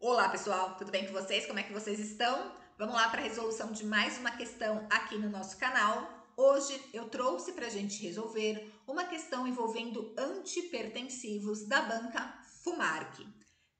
Olá pessoal, tudo bem com vocês? Como é que vocês estão? Vamos lá para a resolução de mais uma questão aqui no nosso canal. Hoje eu trouxe para a gente resolver uma questão envolvendo antipertensivos da banca Fumarc.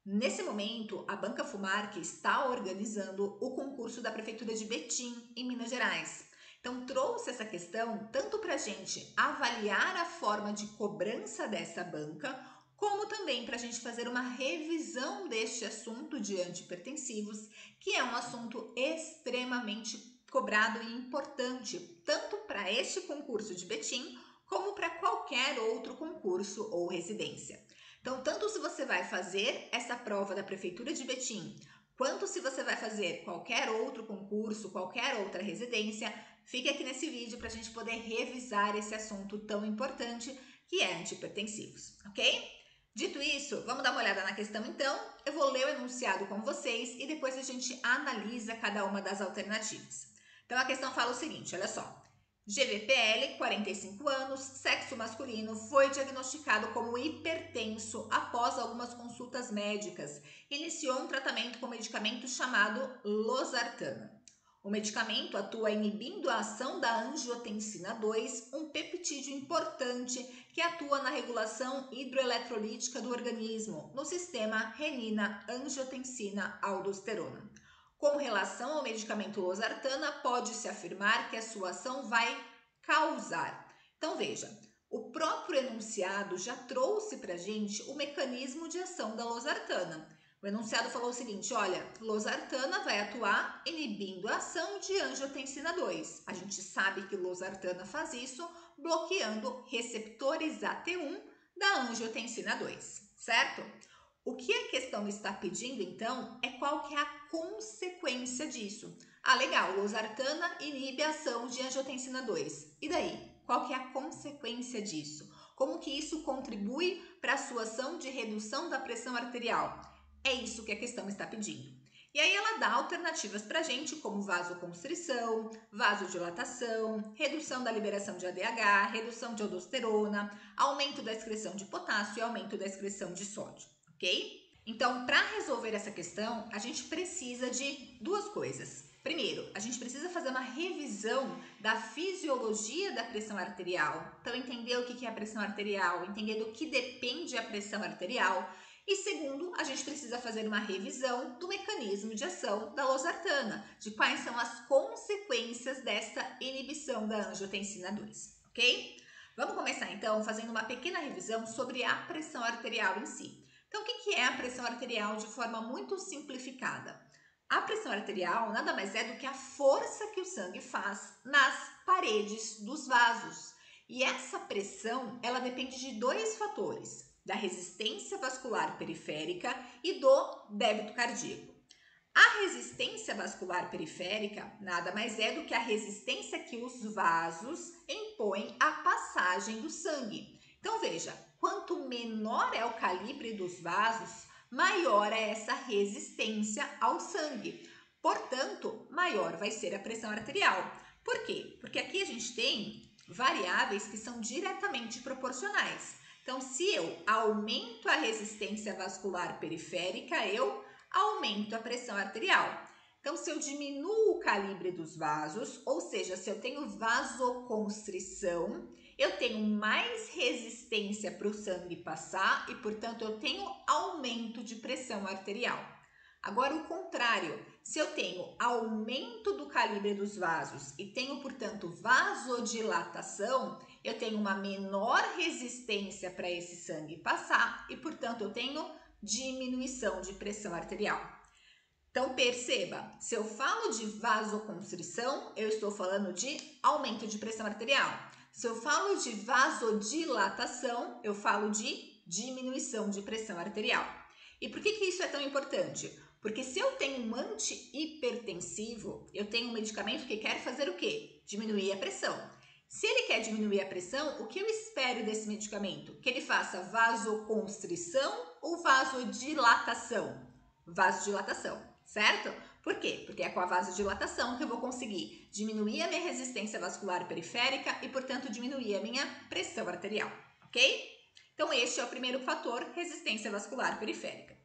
Nesse momento, a banca Fumarc está organizando o concurso da Prefeitura de Betim, em Minas Gerais. Então, trouxe essa questão tanto para a gente avaliar a forma de cobrança dessa banca, como também para a gente fazer uma revisão deste assunto de antipertensivos, que é um assunto extremamente cobrado e importante, tanto para este concurso de Betim, como para qualquer outro concurso ou residência. Então, tanto se você vai fazer essa prova da Prefeitura de Betim, quanto se você vai fazer qualquer outro concurso, qualquer outra residência, fique aqui nesse vídeo para a gente poder revisar esse assunto tão importante que é antipertensivos, ok? Dito isso, vamos dar uma olhada na questão então. Eu vou ler o enunciado com vocês e depois a gente analisa cada uma das alternativas. Então a questão fala o seguinte, olha só. GVPL, 45 anos, sexo masculino, foi diagnosticado como hipertenso após algumas consultas médicas. Iniciou um tratamento com medicamento chamado losartana. O medicamento atua inibindo a ação da angiotensina 2, um peptídeo importante que atua na regulação hidroeletrolítica do organismo, no sistema renina-angiotensina-aldosterona. Com relação ao medicamento losartana, pode-se afirmar que a sua ação vai causar. Então veja, o próprio enunciado já trouxe para a gente o mecanismo de ação da losartana. O enunciado falou o seguinte, olha, losartana vai atuar inibindo a ação de angiotensina 2. A gente sabe que losartana faz isso bloqueando receptores AT1 da angiotensina 2, certo? O que a questão está pedindo, então, é qual que é a consequência disso. Ah, legal, losartana inibe a ação de angiotensina 2. E daí? Qual que é a consequência disso? Como que isso contribui para a sua ação de redução da pressão arterial? É isso que a questão está pedindo. E aí ela dá alternativas para a gente, como vasoconstrição, vasodilatação, redução da liberação de ADH, redução de aldosterona, aumento da excreção de potássio e aumento da excreção de sódio, ok? Então, para resolver essa questão, a gente precisa de duas coisas. Primeiro, a gente precisa fazer uma revisão da fisiologia da pressão arterial. Então, entender o que é a pressão arterial, entender do que depende a pressão arterial. E segundo, a gente precisa fazer uma revisão do mecanismo de ação da losartana, de quais são as consequências desta inibição da angiotensina 2, ok? Vamos começar então fazendo uma pequena revisão sobre a pressão arterial em si. Então, o que é a pressão arterial de forma muito simplificada? A pressão arterial nada mais é do que a força que o sangue faz nas paredes dos vasos. E essa pressão, ela depende de dois fatores, da resistência vascular periférica e do débito cardíaco. A resistência vascular periférica nada mais é do que a resistência que os vasos impõem à passagem do sangue. Então veja, quanto menor é o calibre dos vasos, maior é essa resistência ao sangue. Portanto, maior vai ser a pressão arterial. Por quê? Porque aqui a gente tem variáveis que são diretamente proporcionais. Então, se eu aumento a resistência vascular periférica, eu aumento a pressão arterial. Então, se eu diminuo o calibre dos vasos, ou seja, se eu tenho vasoconstrição, eu tenho mais resistência para o sangue passar e, portanto, eu tenho aumento de pressão arterial. Agora, o contrário, se eu tenho aumento do calibre dos vasos e tenho, portanto, vasodilatação, eu tenho uma menor resistência para esse sangue passar e, portanto, eu tenho diminuição de pressão arterial. Então, perceba, se eu falo de vasoconstrição, eu estou falando de aumento de pressão arterial. Se eu falo de vasodilatação, eu falo de diminuição de pressão arterial. E por que isso é tão importante? Porque se eu tenho um antihipertensivo, eu tenho um medicamento que quer fazer o quê? Diminuir a pressão. Se ele quer diminuir a pressão, o que eu espero desse medicamento? Que ele faça vasoconstrição ou vasodilatação? Vasodilatação, certo? Por quê? Porque é com a vasodilatação que eu vou conseguir diminuir a minha resistência vascular periférica e, portanto, diminuir a minha pressão arterial, ok? Então, este é o primeiro fator, resistência vascular periférica.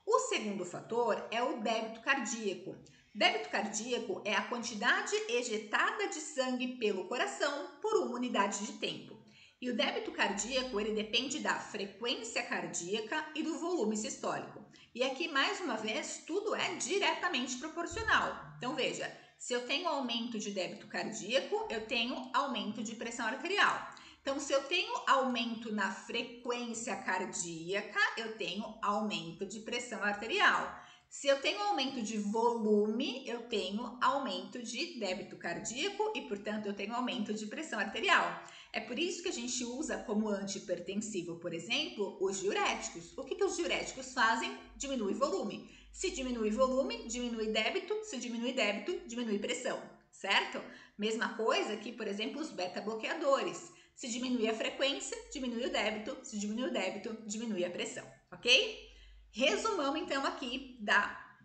O segundo fator é o débito cardíaco. Débito cardíaco é a quantidade ejetada de sangue pelo coração por uma unidade de tempo. E o débito cardíaco, ele depende da frequência cardíaca e do volume sistólico. E aqui, mais uma vez, tudo é diretamente proporcional. Então, veja, se eu tenho aumento de débito cardíaco, eu tenho aumento de pressão arterial. Então, se eu tenho aumento na frequência cardíaca, eu tenho aumento de pressão arterial. Se eu tenho aumento de volume, eu tenho aumento de débito cardíaco e, portanto, eu tenho aumento de pressão arterial. É por isso que a gente usa como antihipertensivo, por exemplo, os diuréticos. O que os diuréticos fazem? Diminui volume. Se diminui volume, diminui débito. Se diminui débito, diminui pressão, certo? Mesma coisa que, por exemplo, os beta-bloqueadores. Se diminui a frequência, diminui o débito. Se diminui o débito, diminui a pressão, ok? Resumamos, então, aqui da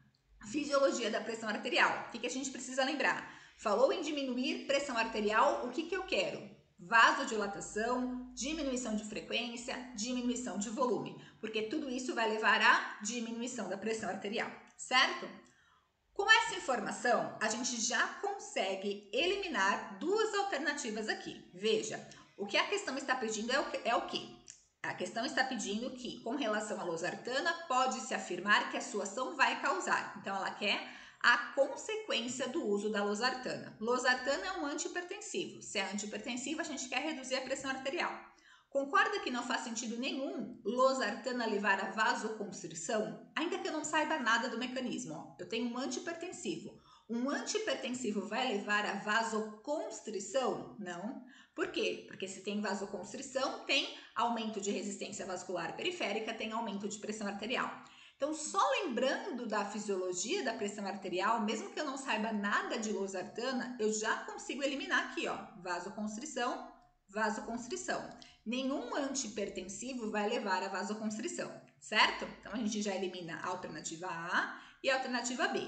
fisiologia da pressão arterial. O que a gente precisa lembrar? Falou em diminuir pressão arterial, o que eu quero? Vasodilatação, diminuição de frequência, diminuição de volume, porque tudo isso vai levar à diminuição da pressão arterial, certo? Com essa informação, a gente já consegue eliminar duas alternativas aqui. Veja, o que a questão está pedindo é o quê? A questão está pedindo que, com relação à losartana, pode-se afirmar que a sua ação vai causar. Então, ela quer a consequência do uso da losartana. Losartana é um antihipertensivo. Se é antihipertensivo, a gente quer reduzir a pressão arterial. Concorda que não faz sentido nenhum losartana levar a vasoconstrição? Ainda que eu não saiba nada do mecanismo. Ó, eu tenho um antihipertensivo. Um antihipertensivo vai levar a vasoconstrição? Não. Por quê? Porque se tem vasoconstrição, tem aumento de resistência vascular periférica, tem aumento de pressão arterial. Então, só lembrando da fisiologia da pressão arterial, mesmo que eu não saiba nada de losartana, eu já consigo eliminar aqui, ó, vasoconstrição, vasoconstrição. Nenhum antihipertensivo vai levar a vasoconstrição, certo? Então, a gente já elimina a alternativa A e a alternativa B.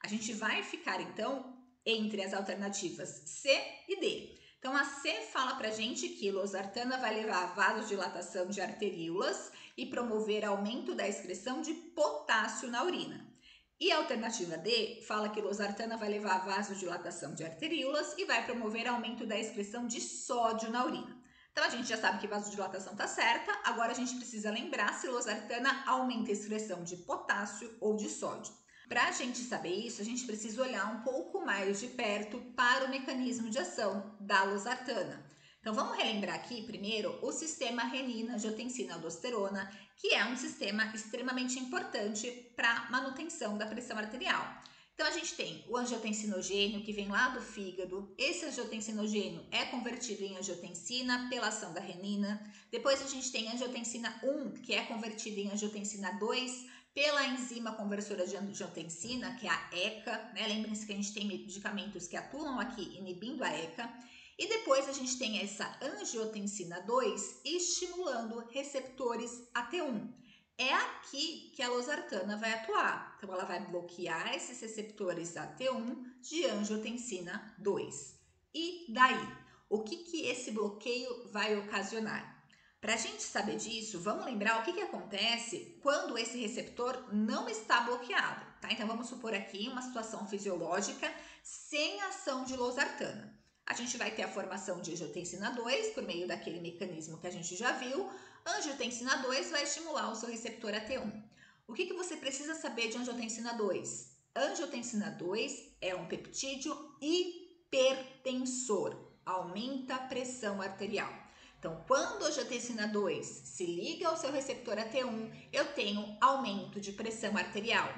A gente vai ficar, então, entre as alternativas C e D. Então, a C fala pra gente que losartana vai levar a vasodilatação de arteríolas e promover aumento da excreção de potássio na urina. E a alternativa D fala que losartana vai levar a vasodilatação de arteríolas e vai promover aumento da excreção de sódio na urina. Então, a gente já sabe que vasodilatação está certa, agora a gente precisa lembrar se losartana aumenta a excreção de potássio ou de sódio. Para a gente saber isso, a gente precisa olhar um pouco mais de perto para o mecanismo de ação da losartana. Então, vamos relembrar aqui primeiro o sistema renina-angiotensina-aldosterona, que é um sistema extremamente importante para a manutenção da pressão arterial. Então, a gente tem o angiotensinogênio, que vem lá do fígado. Esse angiotensinogênio é convertido em angiotensina pela ação da renina. Depois, a gente tem angiotensina 1, que é convertida em angiotensina 2 pela enzima conversora de angiotensina, que é a ECA. Né? Lembrem-se que a gente tem medicamentos que atuam aqui inibindo a ECA. E depois, a gente tem essa angiotensina 2 estimulando receptores AT1. É aqui que a losartana vai atuar. Então, ela vai bloquear esses receptores AT1 de angiotensina 2. E daí? O que esse bloqueio vai ocasionar? Para a gente saber disso, vamos lembrar o que acontece quando esse receptor não está bloqueado. Tá? Então, vamos supor aqui uma situação fisiológica sem ação de losartana. A gente vai ter a formação de angiotensina 2 por meio daquele mecanismo que a gente já viu. Angiotensina 2 vai estimular o seu receptor AT1. O que você precisa saber de angiotensina 2? Angiotensina 2 é um peptídeo hipertensor, aumenta a pressão arterial. Então, quando a angiotensina 2 se liga ao seu receptor AT1, eu tenho aumento de pressão arterial.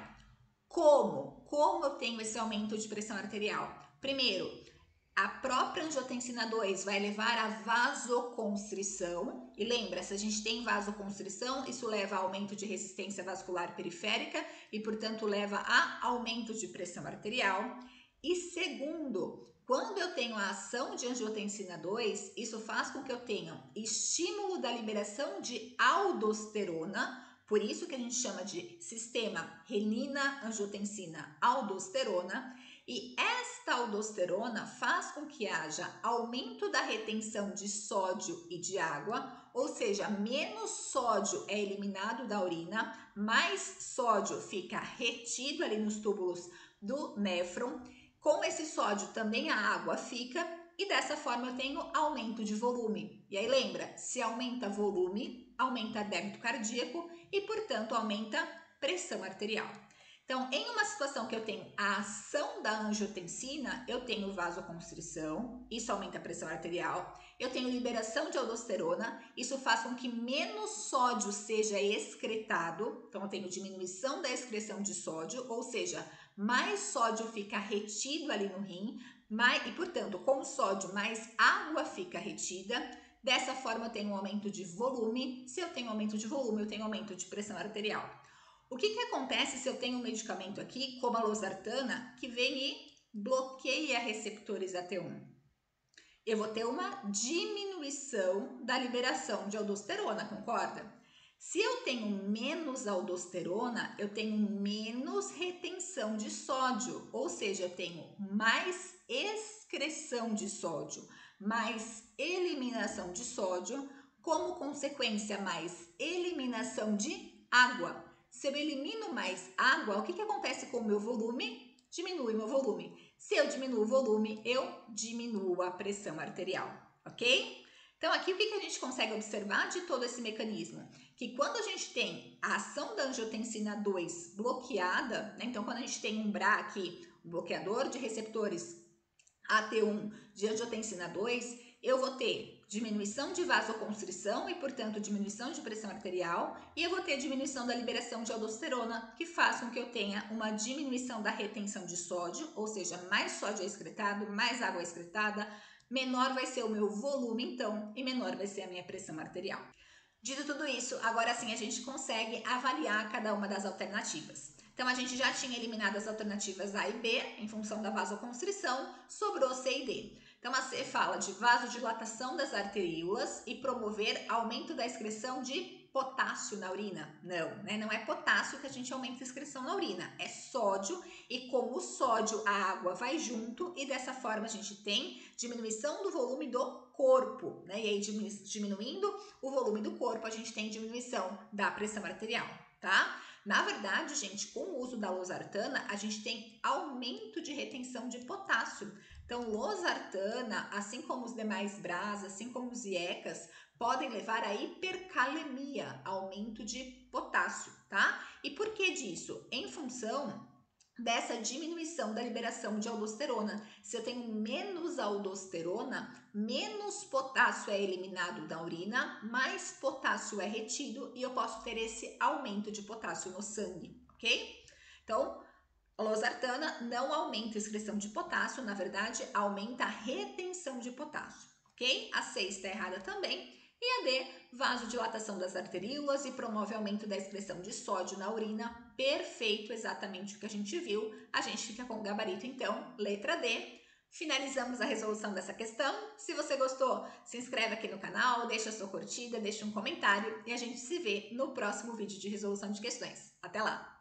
Como? Como eu tenho esse aumento de pressão arterial? Primeiro, a própria angiotensina 2 vai levar à vasoconstrição. E lembra, se a gente tem vasoconstrição, isso leva a aumento de resistência vascular periférica e, portanto, leva a aumento de pressão arterial. E segundo, quando eu tenho a ação de angiotensina 2, isso faz com que eu tenha estímulo da liberação de aldosterona. Por isso que a gente chama de sistema renina-angiotensina-aldosterona. E esta aldosterona faz com que haja aumento da retenção de sódio e de água, ou seja, menos sódio é eliminado da urina, mais sódio fica retido ali nos túbulos do néfron. Com esse sódio também a água fica e dessa forma eu tenho aumento de volume. E aí lembra, se aumenta volume, aumenta débito cardíaco e, portanto, aumenta pressão arterial. Então, em uma situação que eu tenho a ação da angiotensina, eu tenho vasoconstrição, isso aumenta a pressão arterial. Eu tenho liberação de aldosterona, isso faz com que menos sódio seja excretado. Então, eu tenho diminuição da excreção de sódio, ou seja, mais sódio fica retido ali no rim, e, portanto, com sódio, mais água fica retida. Dessa forma, eu tenho um aumento de volume. Se eu tenho aumento de volume, eu tenho aumento de pressão arterial. O que acontece se eu tenho um medicamento aqui, como a losartana, que vem e bloqueia receptores AT1? Eu vou ter uma diminuição da liberação de aldosterona, concorda? Se eu tenho menos aldosterona, eu tenho menos retenção de sódio, ou seja, eu tenho mais excreção de sódio, mais eliminação de sódio, como consequência, mais eliminação de água. Se eu elimino mais água, o que acontece com o meu volume? Diminui meu volume. Se eu diminuo o volume, eu diminuo a pressão arterial, ok? Então, aqui o que a gente consegue observar de todo esse mecanismo? Que quando a gente tem a ação da angiotensina 2 bloqueada, né? Então, quando a gente tem um BRA aqui, um bloqueador de receptores AT1 de angiotensina 2, eu vou ter diminuição de vasoconstrição e, portanto, diminuição de pressão arterial, e eu vou ter diminuição da liberação de aldosterona, que faz com que eu tenha uma diminuição da retenção de sódio, ou seja, mais sódio é excretado, mais água é excretada, menor vai ser o meu volume, então, e menor vai ser a minha pressão arterial. Dito tudo isso, agora sim a gente consegue avaliar cada uma das alternativas. Então, a gente já tinha eliminado as alternativas A e B, em função da vasoconstrição, sobrou C e D. Então, a C fala de vasodilatação das arteríolas e promover aumento da excreção de potássio na urina. Não, né? Não é potássio que a gente aumenta a excreção na urina, é sódio, e com o sódio a água vai junto e dessa forma a gente tem diminuição do volume do corpo, né? E aí diminuindo o volume do corpo, a gente tem diminuição da pressão arterial, tá? Na verdade, gente, com o uso da losartana, a gente tem aumento de retenção de potássio. Então, losartana, assim como os demais BRAs, assim como os IECAs, podem levar a hipercalemia, aumento de potássio, tá? E por que disso? Em função dessa diminuição da liberação de aldosterona. Se eu tenho menos aldosterona, menos potássio é eliminado da urina, mais potássio é retido e eu posso ter esse aumento de potássio no sangue, ok? Então, a losartana não aumenta a excreção de potássio, na verdade, aumenta a retenção de potássio, ok? A C está errada também. E a D, vasodilatação das arteríolas e promove aumento da excreção de sódio na urina. Perfeito, exatamente o que a gente viu. A gente fica com o gabarito, então, letra D. Finalizamos a resolução dessa questão. Se você gostou, se inscreve aqui no canal, deixa a sua curtida, deixa um comentário e a gente se vê no próximo vídeo de resolução de questões. Até lá!